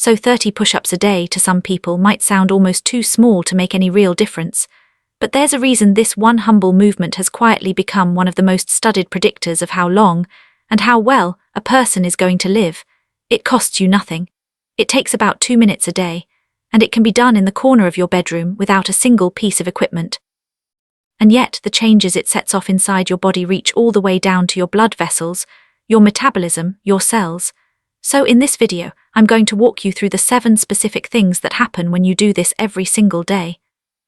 So 30 push-ups a day to some people might sound almost too small to make any real difference. But there's a reason this one humble movement has quietly become one of the most studied predictors of how long and how well a person is going to live. It costs you nothing. It takes about 2 minutes a day, and it can be done in the corner of your bedroom without a single piece of equipment. And yet the changes it sets off inside your body reach all the way down to your blood vessels, your metabolism, your cells. So in this video, I'm going to walk you through the 7 specific things that happen when you do this every single day.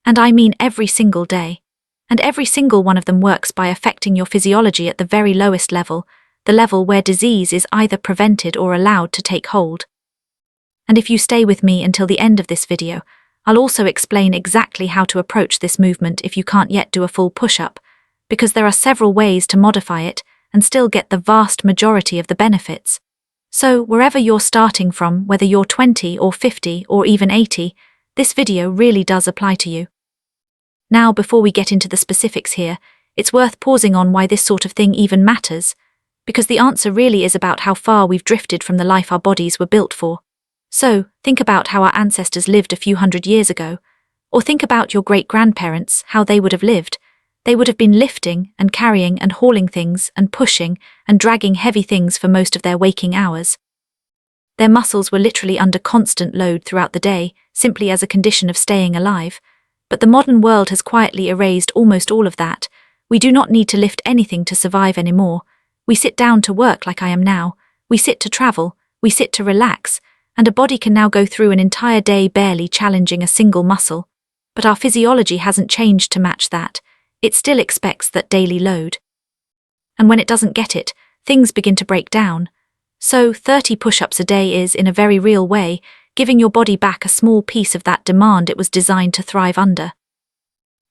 And I mean every single day. And every single one of them works by affecting your physiology at the very lowest level, the level where disease is either prevented or allowed to take hold. And if you stay with me until the end of this video, I'll also explain exactly how to approach this movement if you can't yet do a full push-up, because there are several ways to modify it and still get the vast majority of the benefits. So wherever you're starting from, whether you're 20 or 50 or even 80, this video really does apply to you. Now, before we get into the specifics here, it's worth pausing on why this sort of thing even matters, because the answer really is about how far we've drifted from the life our bodies were built for. So, think about how our ancestors lived a few hundred years ago, or think about your great-grandparents, how they would have lived. They would have been lifting and carrying and hauling things and pushing and dragging heavy things for most of their waking hours. Their muscles were literally under constant load throughout the day, simply as a condition of staying alive. But the modern world has quietly erased almost all of that. We do not need to lift anything to survive anymore. We sit down to work like I am now. We sit to travel. We sit to relax. And a body can now go through an entire day barely challenging a single muscle. But our physiology hasn't changed to match that. It still expects that daily load. And when it doesn't get it, things begin to break down. So 30 push-ups a day is, in a very real way, giving your body back a small piece of that demand it was designed to thrive under.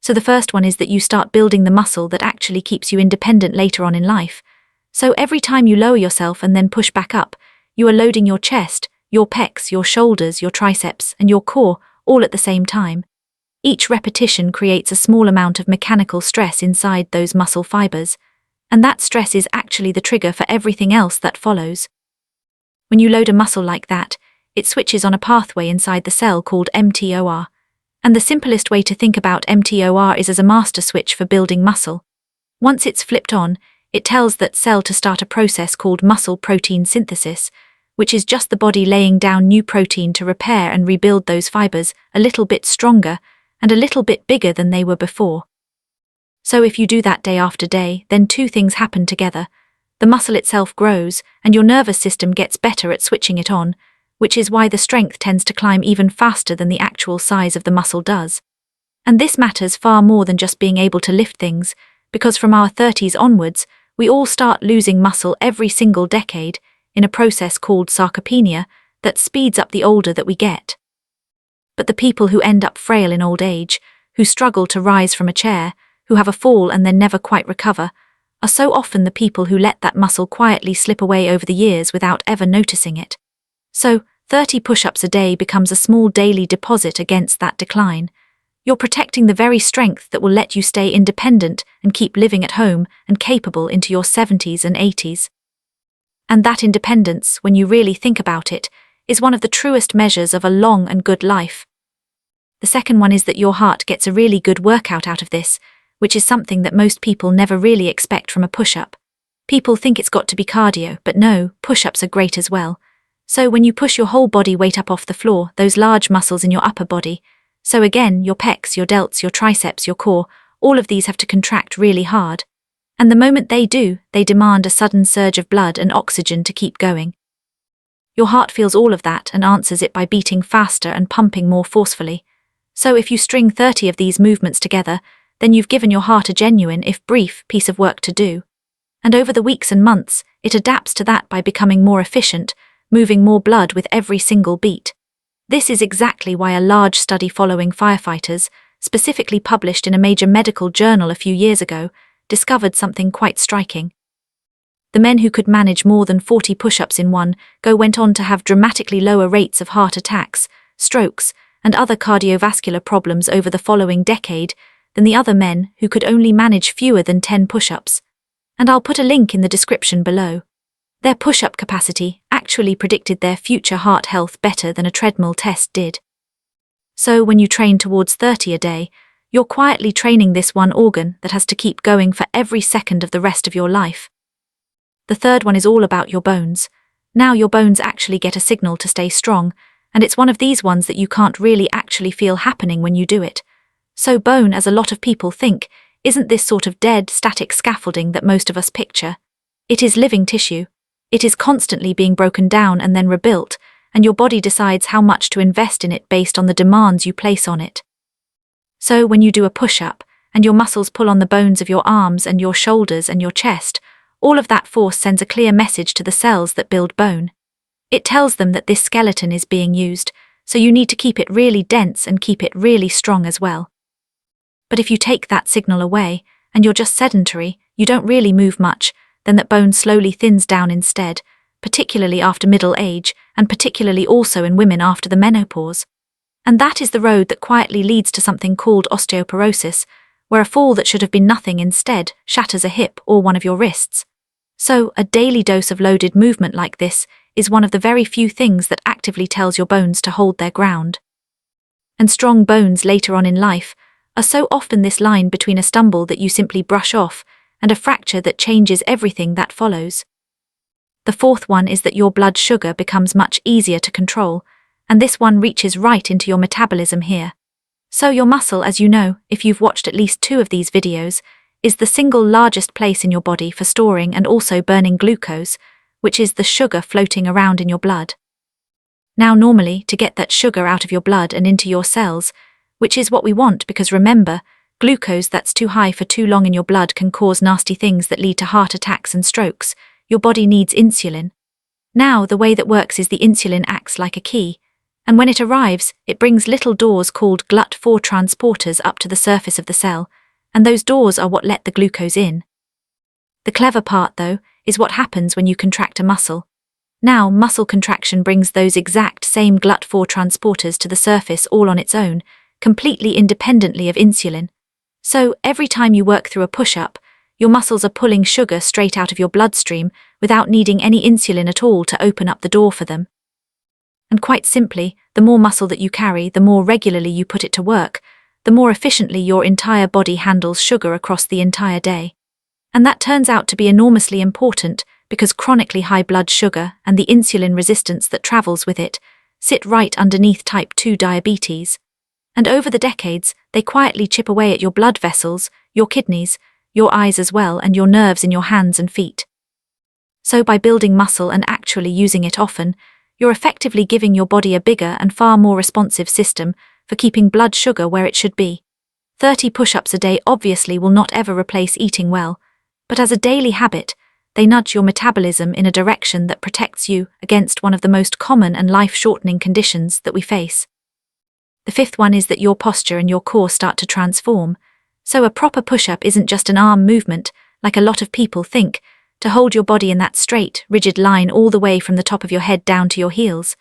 So the first one is that you start building the muscle that actually keeps you independent later on in life. So every time you lower yourself and then push back up, you are loading your chest, your pecs, your shoulders, your triceps, and your core all at the same time. Each repetition creates a small amount of mechanical stress inside those muscle fibers, and that stress is actually the trigger for everything else that follows. When you load a muscle like that, it switches on a pathway inside the cell called mTOR. And the simplest way to think about mTOR is as a master switch for building muscle. Once it's flipped on, it tells that cell to start a process called muscle protein synthesis, which is just the body laying down new protein to repair and rebuild those fibers a little bit stronger and a little bit bigger than they were before. So if you do that day after day, then 2 things happen together. The muscle itself grows, and your nervous system gets better at switching it on, which is why the strength tends to climb even faster than the actual size of the muscle does. And this matters far more than just being able to lift things, because from our 30s onwards, we all start losing muscle every single decade in a process called sarcopenia that speeds up the older that we get. But the people who end up frail in old age, who struggle to rise from a chair, who have a fall and then never quite recover, are so often the people who let that muscle quietly slip away over the years without ever noticing it. So, 30 push-ups a day becomes a small daily deposit against that decline. You're protecting the very strength that will let you stay independent and keep living at home and capable into your 70s and 80s. And that independence, when you really think about it, is one of the truest measures of a long and good life. The second one is that your heart gets a really good workout out of this, which is something that most people never really expect from a push-up. People think it's got to be cardio, but no, push-ups are great as well. So when you push your whole body weight up off the floor, those large muscles in your upper body, so again, your pecs, your delts, your triceps, your core, all of these have to contract really hard. And the moment they do, they demand a sudden surge of blood and oxygen to keep going. Your heart feels all of that and answers it by beating faster and pumping more forcefully. So if you string 30 of these movements together, then you've given your heart a genuine, if brief, piece of work to do. And over the weeks and months, it adapts to that by becoming more efficient, moving more blood with every single beat. This is exactly why a large study following firefighters, specifically published in a major medical journal a few years ago, discovered something quite striking. The men who could manage more than 40 push-ups in one go went on to have dramatically lower rates of heart attacks, strokes, and other cardiovascular problems over the following decade than the other men who could only manage fewer than 10 push-ups. And I'll put a link in the description below. Their push-up capacity actually actually predicted their future heart health better than a treadmill test did. So when you train towards 30 a day, you're quietly training this one organ that has to keep going for every second of the rest of your life. The third one is all about your bones. Now your bones actually get a signal to stay strong, and it's one of these ones that you can't really actually feel happening when you do it. So bone, as a lot of people think, isn't this sort of dead, static scaffolding that most of us picture. It is living tissue. It is constantly being broken down and then rebuilt, and your body decides how much to invest in it based on the demands you place on it. So when you do a push-up, and your muscles pull on the bones of your arms and your shoulders and your chest, all of that force sends a clear message to the cells that build bone. It tells them that this skeleton is being used, so you need to keep it really dense and keep it really strong as well. But if you take that signal away, and you're just sedentary, you don't really move much, then that bone slowly thins down instead, particularly after middle age, and particularly also in women after the menopause. And that is the road that quietly leads to something called osteoporosis, where a fall that should have been nothing instead shatters a hip or one of your wrists. So, a daily dose of loaded movement like this is one of the very few things that actively tells your bones to hold their ground. And strong bones later on in life are so often this line between a stumble that you simply brush off and a fracture that changes everything that follows. The fourth one is that your blood sugar becomes much easier to control, and this one reaches right into your metabolism here. So your muscle, as you know, if you've watched at least 2 of these videos, is the single largest place in your body for storing and also burning glucose, which is the sugar floating around in your blood. Now normally, to get that sugar out of your blood and into your cells, which is what we want because remember, glucose that's too high for too long in your blood can cause nasty things that lead to heart attacks and strokes, your body needs insulin. Now the way that works is the insulin acts like a key, and when it arrives, it brings little doors called GLUT4 transporters up to the surface of the cell, and those doors are what let the glucose in. The clever part, though, is what happens when you contract a muscle. Now, muscle contraction brings those exact same GLUT4 transporters to the surface all on its own, completely independently of insulin. So, every time you work through a push-up, your muscles are pulling sugar straight out of your bloodstream without needing any insulin at all to open up the door for them. And quite simply, the more muscle that you carry, the more regularly you put it to work, the more efficiently your entire body handles sugar across the entire day. And that turns out to be enormously important because chronically high blood sugar and the insulin resistance that travels with it sit right underneath type 2 diabetes. And over the decades, they quietly chip away at your blood vessels, your kidneys, your eyes as well, and your nerves in your hands and feet. So by building muscle and actually using it often, you're effectively giving your body a bigger and far more responsive system for keeping blood sugar where it should be. 30 push-ups a day obviously will not ever replace eating well, but as a daily habit, they nudge your metabolism in a direction that protects you against one of the most common and life-shortening conditions that we face. The fifth one is that your posture and your core start to transform. So a proper push-up isn't just an arm movement, like a lot of people think, to hold your body in that straight, rigid line all the way from the top of your head down to your heels.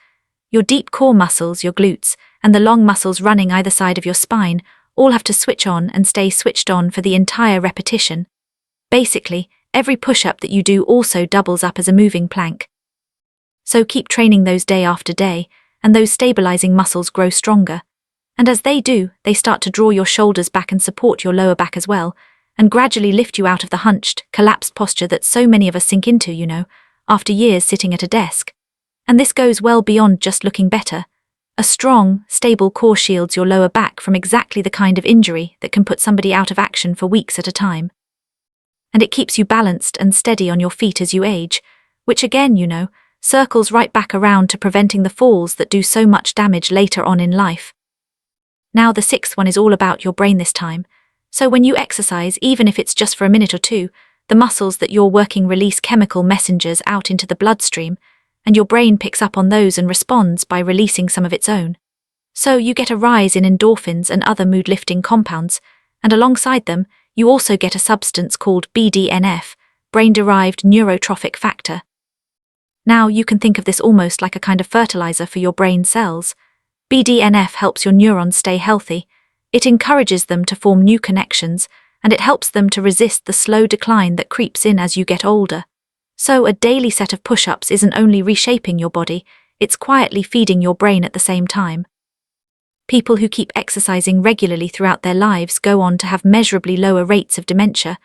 Your deep core muscles, your glutes, and the long muscles running either side of your spine all have to switch on and stay switched on for the entire repetition. Basically, every push-up that you do also doubles up as a moving plank. So keep training those day after day, and those stabilizing muscles grow stronger. And as they do, they start to draw your shoulders back and support your lower back as well, and gradually lift you out of the hunched, collapsed posture that so many of us sink into, after years sitting at a desk. And this goes well beyond just looking better. A strong, stable core shields your lower back from exactly the kind of injury that can put somebody out of action for weeks at a time. And it keeps you balanced and steady on your feet as you age, which again, circles right back around to preventing the falls that do so much damage later on in life. Now the sixth one is all about your brain this time. So when you exercise, even if it's just for a minute or two, the muscles that you're working release chemical messengers out into the bloodstream, and your brain picks up on those and responds by releasing some of its own. So you get a rise in endorphins and other mood-lifting compounds, and alongside them, you also get a substance called BDNF, brain-derived neurotrophic factor. Now you can think of this almost like a kind of fertilizer for your brain cells. BDNF helps your neurons stay healthy, it encourages them to form new connections, and it helps them to resist the slow decline that creeps in as you get older. So a daily set of push-ups isn't only reshaping your body, it's quietly feeding your brain at the same time. People who keep exercising regularly throughout their lives go on to have measurably lower rates of dementia,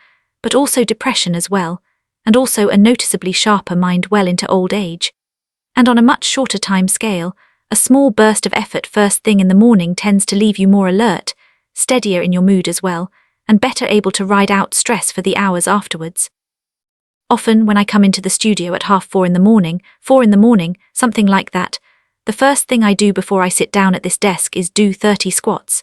but also depression as well, and also a noticeably sharper mind well into old age. And on a much shorter time scale, a small burst of effort first thing in the morning tends to leave you more alert, steadier in your mood as well, and better able to ride out stress for the hours afterwards. Often when I come into the studio at 4:30 in the morning, 4 in the morning, something like that, the first thing I do before I sit down at this desk is do 30 squats.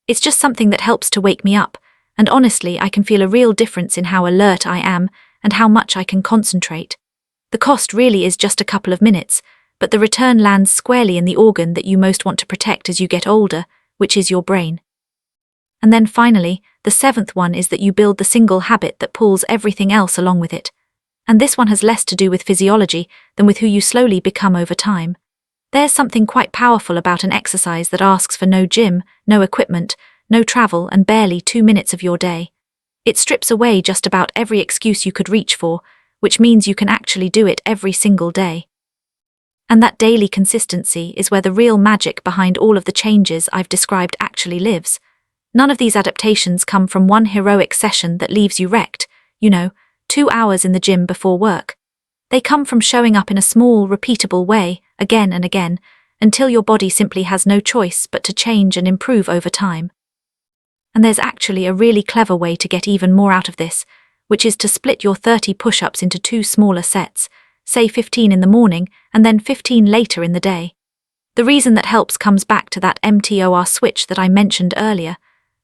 It's just something that helps to wake me up, and honestly I can feel a real difference in how alert I am and how much I can concentrate. The cost really is just a couple of minutes, but the return lands squarely in the organ that you most want to protect as you get older, which is your brain. And then finally, the seventh one is that you build the single habit that pulls everything else along with it. And this one has less to do with physiology than with who you slowly become over time. There's something quite powerful about an exercise that asks for no gym, no equipment, no travel, and barely 2 minutes of your day. It strips away just about every excuse you could reach for, which means you can actually do it every single day. And that daily consistency is where the real magic behind all of the changes I've described actually lives. None of these adaptations come from one heroic session that leaves you wrecked, 2 hours in the gym before work. They come from showing up in a small, repeatable way, again and again, until your body simply has no choice but to change and improve over time. And there's actually a really clever way to get even more out of this, which is to split your 30 push-ups into 2 smaller sets, say 15 in the morning and then 15 later in the day. The reason that helps comes back to that mTOR switch that I mentioned earlier.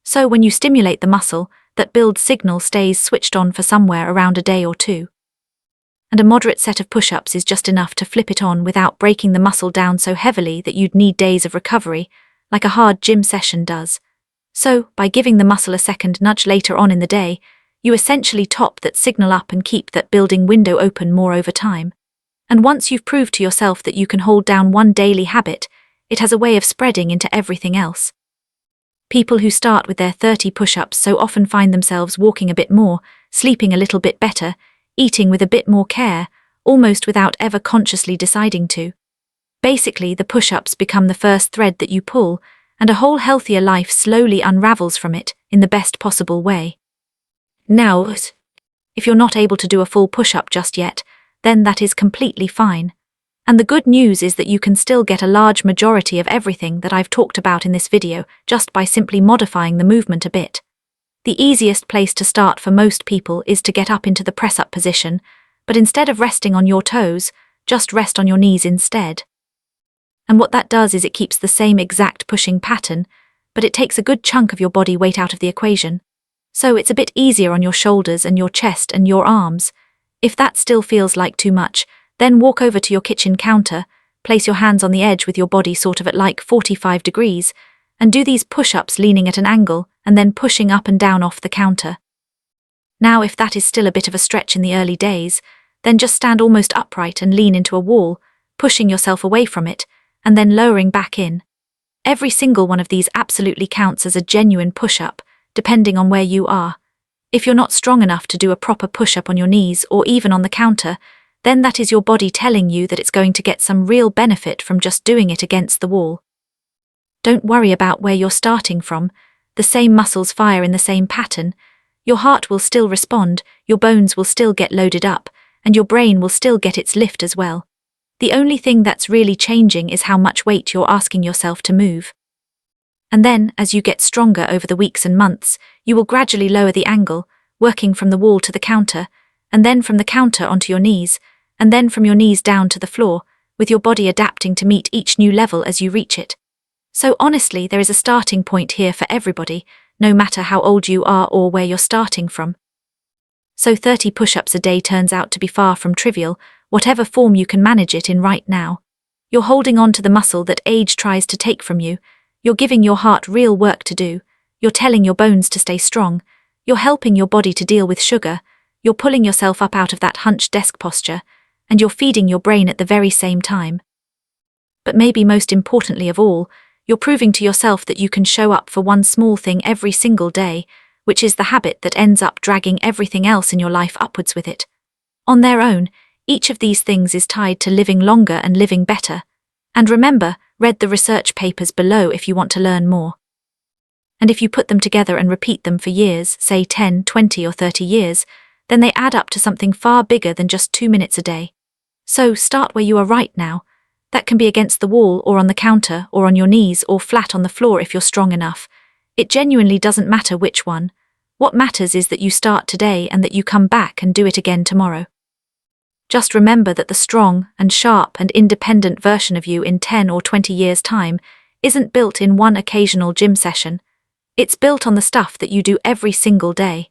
So when you stimulate the muscle, that build signal stays switched on for somewhere around a day or two. And a moderate set of push-ups is just enough to flip it on without breaking the muscle down so heavily that you'd need days of recovery, like a hard gym session does. So, by giving the muscle a second nudge later on in the day, you essentially top that signal up and keep that building window open more over time. And once you've proved to yourself that you can hold down one daily habit, it has a way of spreading into everything else. People who start with their 30 push-ups so often find themselves walking a bit more, sleeping a little bit better, eating with a bit more care, almost without ever consciously deciding to. Basically, the push-ups become the first thread that you pull, and a whole healthier life slowly unravels from it in the best possible way. Now, if you're not able to do a full push-up just yet, then that is completely fine. And the good news is that you can still get a large majority of everything that I've talked about in this video just by simply modifying the movement a bit. The easiest place to start for most people is to get up into the press-up position, but instead of resting on your toes, just rest on your knees instead. And what that does is it keeps the same exact pushing pattern, but it takes a good chunk of your body weight out of the equation. So it's a bit easier on your shoulders and your chest and your arms. If that still feels like too much, then walk over to your kitchen counter, place your hands on the edge with your body sort of at like 45 degrees, and do these push-ups leaning at an angle and then pushing up and down off the counter. Now, if that is still a bit of a stretch in the early days, then just stand almost upright and lean into a wall, pushing yourself away from it, and then lowering back in. Every single one of these absolutely counts as a genuine push-up, depending on where you are. If you're not strong enough to do a proper push-up on your knees or even on the counter, then that is your body telling you that it's going to get some real benefit from just doing it against the wall. Don't worry about where you're starting from. The same muscles fire in the same pattern. Your heart will still respond, your bones will still get loaded up, and your brain will still get its lift as well. The only thing that's really changing is how much weight you're asking yourself to move. And then, as you get stronger over the weeks and months, you will gradually lower the angle, working from the wall to the counter, and then from the counter onto your knees, and then from your knees down to the floor, with your body adapting to meet each new level as you reach it. So honestly, there is a starting point here for everybody, no matter how old you are or where you're starting from. So 30 push-ups a day turns out to be far from trivial, whatever form you can manage it in right now. You're holding on to the muscle that age tries to take from you, you're giving your heart real work to do, you're telling your bones to stay strong, you're helping your body to deal with sugar, you're pulling yourself up out of that hunched desk posture, and you're feeding your brain at the very same time. But maybe most importantly of all, you're proving to yourself that you can show up for one small thing every single day, which is the habit that ends up dragging everything else in your life upwards with it. On their own, Each of these things is tied to living longer and living better. And remember, read the research papers below if you want to learn more. And if you put them together and repeat them for years, say 10, 20 or 30 years, then they add up to something far bigger than just 2 minutes a day. So start where you are right now. That can be against the wall or on the counter or on your knees or flat on the floor if you're strong enough. It genuinely doesn't matter which one. What matters is that you start today and that you come back and do it again tomorrow. Just remember that the strong and sharp and independent version of you in 10 or 20 years' time isn't built in one occasional gym session. It's built on the stuff that you do every single day.